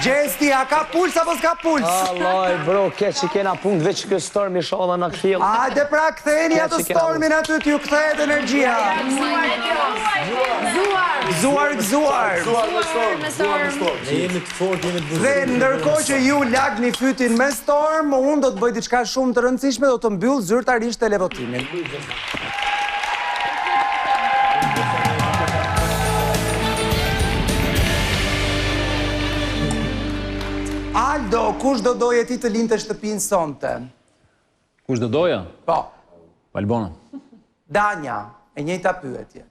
Gjesti, a ka puls apo s'ka puls? Alloj, bro, keq që kena punë, veç kë stormi sholla në kthjell. Hajde pra, ktheni atë stormin aty, t'ju kthehet energjia. Gëzuar. Ne jemi të fort, jemi të buzë. Dhe ndërkohë që ju lagni fytin me storm, unë do të bëj diçka shumë të rëndësishme, do të mbyll zyrtarisht televotimin. Aldo, kush do doje ti të linte shtëpinë sonte? Kush do doja? Po. Valbona. Danja, e njëjta pyetje.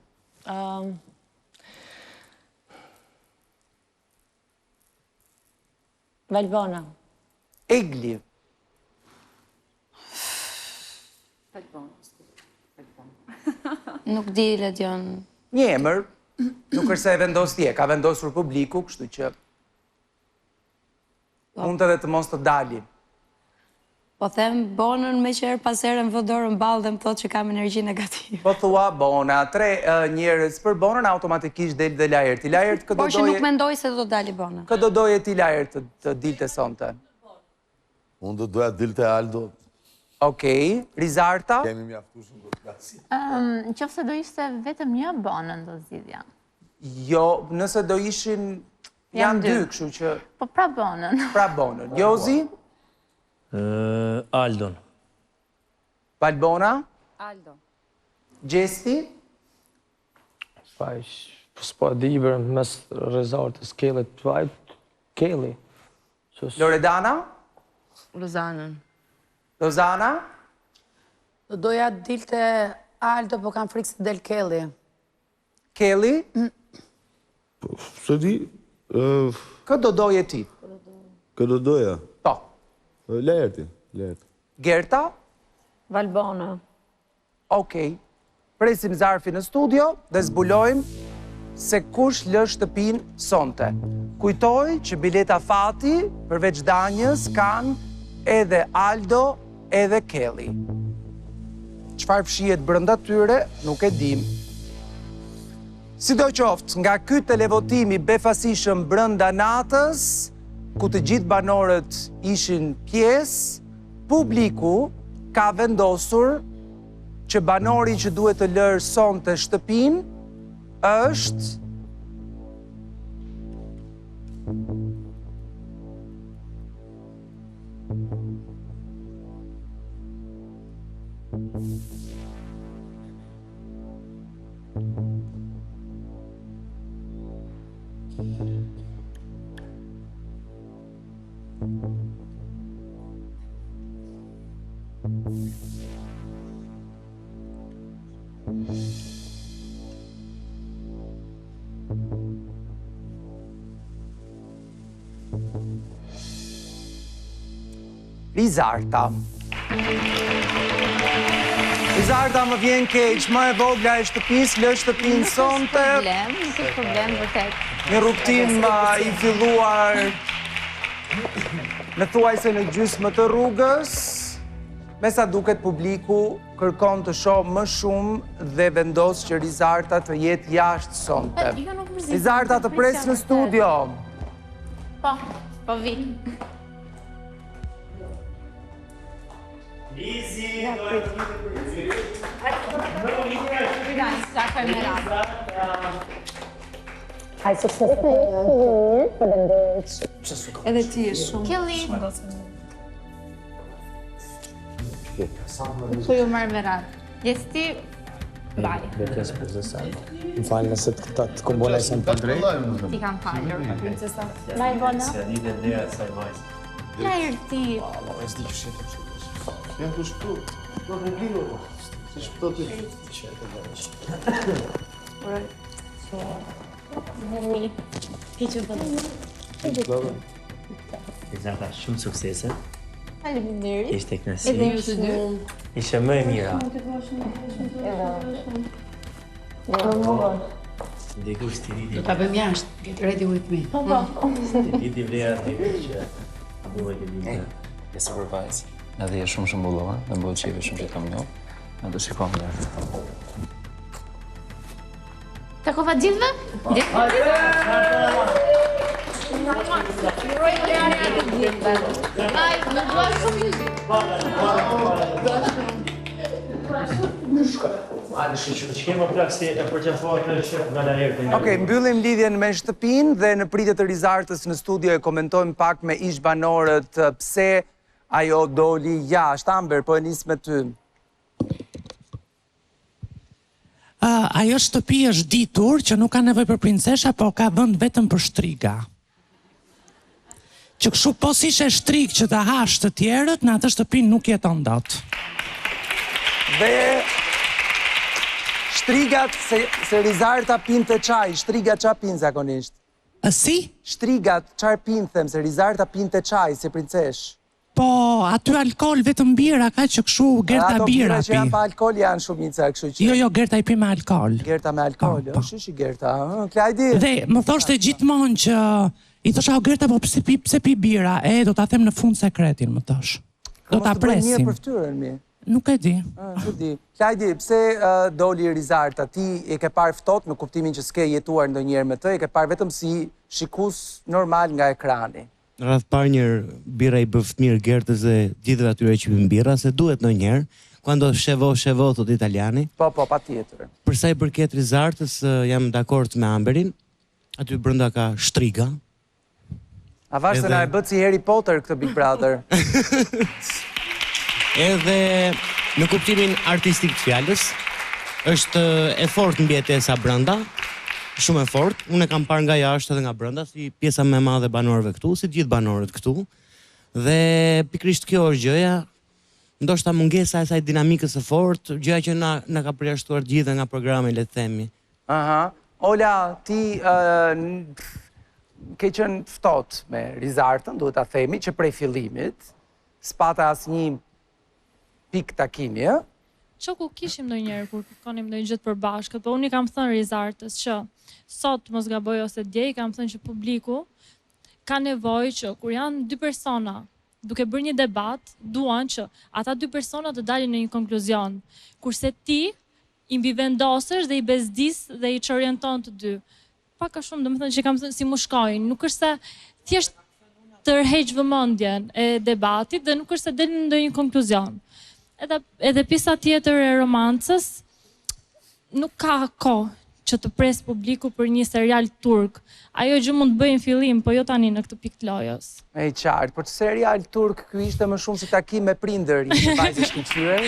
Valbona. Egli. Nuk di, Ledion. Një emër, nuk është se e vendos tje, ka vendosur publiku, kështu që mund edhe të mos të dali. Po them Bonën me që pas herë më vë dorën ballë dhe më thotë që kam energji negative. Po thua Bona, 3 njerëz për Bonën automatikisht del dhe Laerti. Laert, Por që nuk mendoj se do dali Bona. Këtë do doje ti Laert të dilte sonte? Unë do doja dilte Aldo. Okej, Rizarta? Kemi mjaftuar do të flasim. Nëse do ishte vetëm një Bonën do zgjidhja. Jo, nëse do ishin janë dy, kështu që Po pra Bonën. pra Bonën. Jozi? Aldon. Valbona? Aldo. Gjesti? Faj, s'po di bërë mes rezartës Kellit të vajt, Kelli. Loredana? Lozanën. Lozana? Do doja dilte Aldo, po kam frikë se del Kelli. Kelli? Se di, Këtë do doje ti? këtë do doja. Po. Laerti. Gerta? Valbona. Okej. Presim Zarfi në studio dhe zbulojmë se kush lë shtëpinë sonte. Kujtoj që bileta fati, përveç Danjës, kanë edhe Aldo, edhe Kelli. Çfarë fshihet brenda tyre, nuk e dim. Sidoqoftë, nga ky televotimi befasishëm brenda natës, ku të gjithë banorët ishin pjesë, publiku ka vendosur që banori që duhet të lërë sonte shtëpinë është Rizarta. Rizarta më vjen keq, më e vogla e shtëpisë, lë shtëpinë sonte. Nuk është problem, vërtet. Një rrugtim i filluar me thuajse në gjysmë të rrugës. Me sa duket publiku kërkon të shohë më shumë dhe vendos që Rizarta të jetë jashtë sonte. Rizarta të pres në studio. Po vi. Lizi, Edhe ti je shumë. Kelli. Po ju marr me radhë. Gjesti, baj. Më falë nëse të kombona isën për drejt. Ti kam falur. Princesa. Valbona. se lidhe ndeja të saj majs. Laerti. Janë të shpru. Do në glido, po. Si shpëto të Ti që bëllë. Rizarta, shumë suksese. Faleminderit. Ishte knasi. Edhe ju të dy. Ishe më e mira. Ndikush të rriti. Ta bëjmë jashtë, get ready with me. Të rriti vleja të që duhet të rriti. E supervise. Edhe je shumë shëmbulluar, dhe mbëllë që jeve shumë që kam njohë. Në të shikon njerë. Takova gjithve? Gjithve? Që kemë plak si e përqafuar të shëtë nga la herë. Okej, mbyllim lidhjen me shtëpinë dhe në pritje të Rizartës në studio e komentojmë pak me ish banorët pse ajo doli jashtë. Amber, po e nis me ty. Ajo shtëpi është ditur që nuk ka nevojë për princesha, po ka vend vetëm për shtriga. Që kështu po si ishe shtrig që ta hash të tjerët, në atë shtëpi nuk jeton dot. Dhe shtrigat, se Rizarta pinte çaj, shtrigat qa pinë zakonisht? Si? Shtrigat çfarë pinë, them, se Rizarta pinte çaj si princesh. Po, aty alkool vetëm bira, ka që kështu Gerta Ato bira bira që janë pa alkool janë shumica, kështu që. Jo, Gerta i pi me alkool. Gerta me alkool, Po. shishi Gerta, Klajdi. Dhe më thoshte gjithmonë që i thosha o Gerta, po pse pi bira? Do ta them në fund sekretin, më thosh. Do ta presim. Mirë për fytyrën mi. Nuk e di. Nuk di. Klajdi, pse doli Rizarta? Ti e ke parë ftohtë në kuptimin që s'ke jetuar ndonjëherë me të, e ke parë vetëm si shikues normal nga ekrani. Në radhë parë njërë bira i bëft mirë Gertës dhe gjithëve atyre që pin bira, se duhet në njerë, quando shevo, thot italiani. Po, pa tjetër. Përsa i përket Rizartës, jam dakord me Amberin, aty brenda ka shtriga. A vash se na e bët si Harry Potter këtë Big Brother. Edhe në kuptimin artistik të fjallës, është e fort në bjetesa brenda, shumë e fort. Unë e kam parë nga jashtë edhe nga brenda, si pjesa më e madhe banorëve këtu, si gjithë banorët këtu. Dhe pikrisht kjo është gjëja, ndoshta mungesa e saj dinamikës së fortë, gjëja që na ka përjashtuar gjithë nga programi, le të themi. Aha. Ola, ti ke qenë ftohtë me Rizartën, duhet ta themi, që prej fillimit s'pata asnjë pikë takimi, ë? Shoku kishim ndonjëherë kur konim ndonjë gjë të përbashkët, po unë i kam thënë Rizartës që sot mos gaboj ose dje, i kam thënë që publiku ka nevojë që kur janë dy persona duke bërë një debat, duan që ata dy persona të dalin në një konkluzion, kurse ti i mbivendosesh dhe i bezdis dhe i çorienton të dy. Pak a shumë, domethënë që kam thënë si mushkojnë, nuk është se thjesht tërheq vëmendjen e debatit dhe nuk është se del në ndonjë konkluzion. Edhe pjesa tjetër e romancës, nuk ka kohë që të pres publiku për një serial turk. Ajo gjë mund të bëjnë fillim, po jo tani në këtë pikë të lojës. E qartë, por serial turk ky ishte më shumë si takim me prindër, një vajzë shkëlqyer.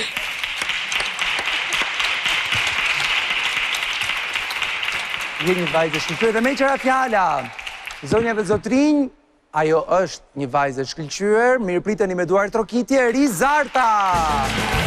Një vajzë shkëlqyer dhe me qëra fjala, zonjave zotrinj, ajo është një vajzë shkëlqyer, mirë priteni me duar trokitje, Rizarta!